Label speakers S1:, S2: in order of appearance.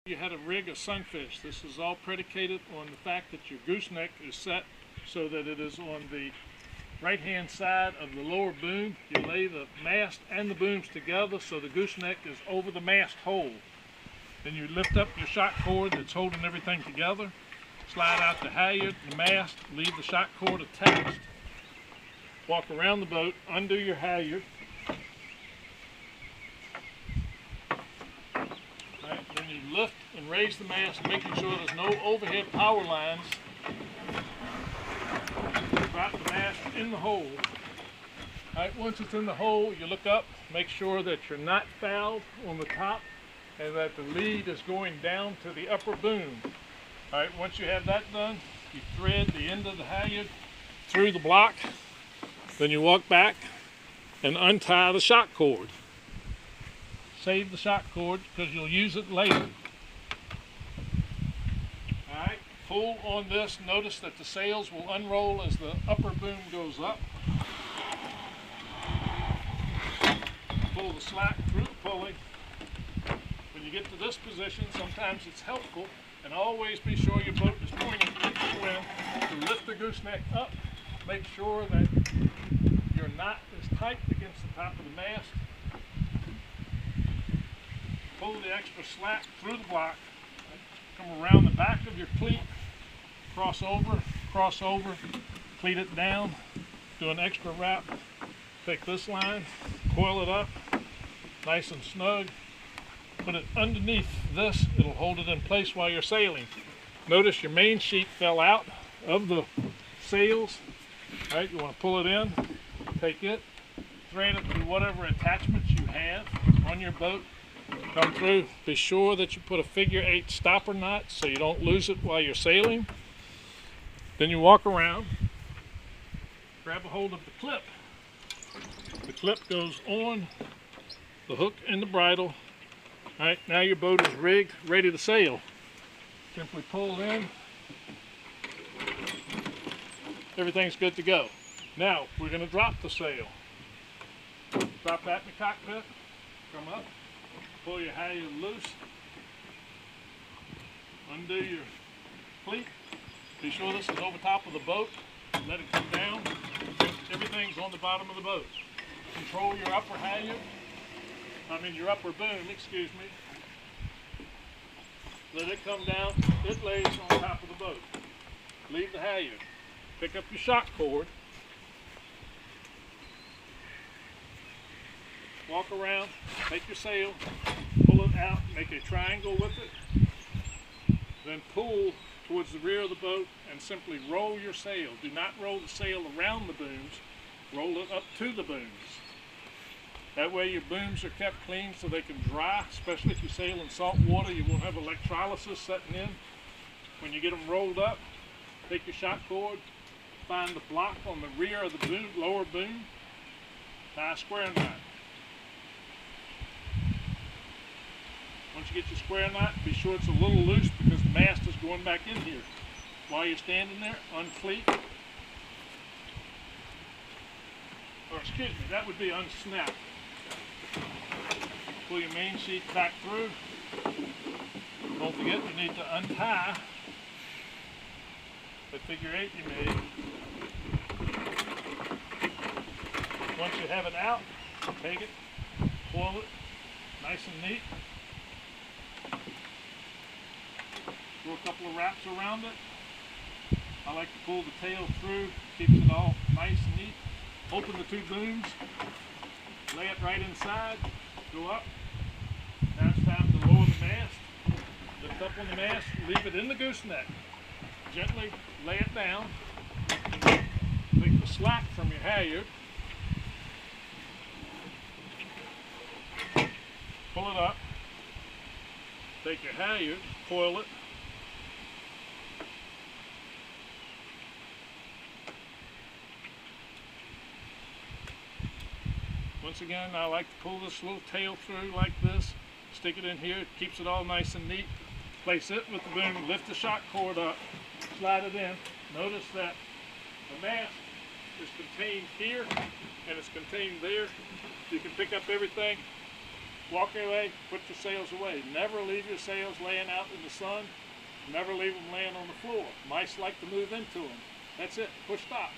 S1: You had a rig of Sunfish. This is all predicated on the fact that your gooseneck is set so that it is on the right hand side of the lower boom. You lay the mast and the booms together so the gooseneck is over the mast hole. Then you lift up your shock cord that's holding everything together, slide out the halyard, the mast, leave the shock cord attached, walk around the boat, undo your halyard, then you lift and raise the mast, making sure there's no overhead power lines. Drop the mast in the hole. Alright, once it's in the hole, you look up, make sure that you're not fouled on the top and that the lead is going down to the upper boom. Alright, once you have that done, you thread the end of the halyard through the block, then you walk back and untie the shock cord. Save the shock cord because you'll use it later. Alright, pull on this. Notice that the sails will unroll as the upper boom goes up. Pull the slack through the pulley. When you get to this position, sometimes it's helpful, and always be sure your boat is pointing with the wind to lift the gooseneck up. Make sure that your knot is tight against the top of the mast. Pull the extra slack through the block, come around the back of your cleat, cross over, cleat it down, do an extra wrap, take this line, coil it up, nice and snug, put it underneath this, it'll hold it in place while you're sailing. Notice your main sheet fell out of the sails. All right, you want to pull it in, take it, thread it through whatever attachments you have on your boat. Come through, be sure that you put a figure 8 stopper knot so you don't lose it while you're sailing. Then you walk around, grab a hold of the clip. The clip goes on the hook and the bridle. Alright, now your boat is rigged, ready to sail. Simply pull in. Everything's good to go. Now, we're going to drop the sail. Drop that in the cockpit, come up. Pull your halyard loose, undo your cleat, be sure this is over top of the boat, let it come down, everything's on the bottom of the boat. Control your upper halyard, your upper boom, excuse me. Let it come down, it lays on top of the boat. Leave the halyard, pick up your shock cord, walk around, take your sail, pull it out, make a triangle with it, then pull towards the rear of the boat and simply roll your sail. Do not roll the sail around the booms, roll it up to the booms. That way your booms are kept clean so they can dry, especially if you sail in salt water. You won't have electrolysis setting in. When you get them rolled up, take your shock cord, find the block on the rear of the boom, lower boom, tie a square knot. Once you get your square knot, be sure it's a little loose because the mast is going back in here. While you're standing there, uncleat. Or excuse me, that would be unsnap. Pull your main sheet back through. Don't forget you need to untie the figure 8 you made. Once you have it out, take it, coil it, nice and neat. Do a couple of wraps around it. I like to pull the tail through, keeps it all nice and neat. Open the two booms, lay it right inside, go up. Now it's time to lower the mast. Lift up on the mast, leave it in the gooseneck. Gently lay it down. Take the slack from your halyard. Pull it up. Take your halyard, coil it. Once again, I like to pull this little tail through like this, stick it in here, it keeps it all nice and neat. Place it with the boom, lift the shock cord up, slide it in. Notice that the mast is contained here and it's contained there. You can pick up everything walk away, put your sails away. Never leave your sails laying out in the sun. Never leave them laying on the floor. Mice like to move into them. That's it. Push stop.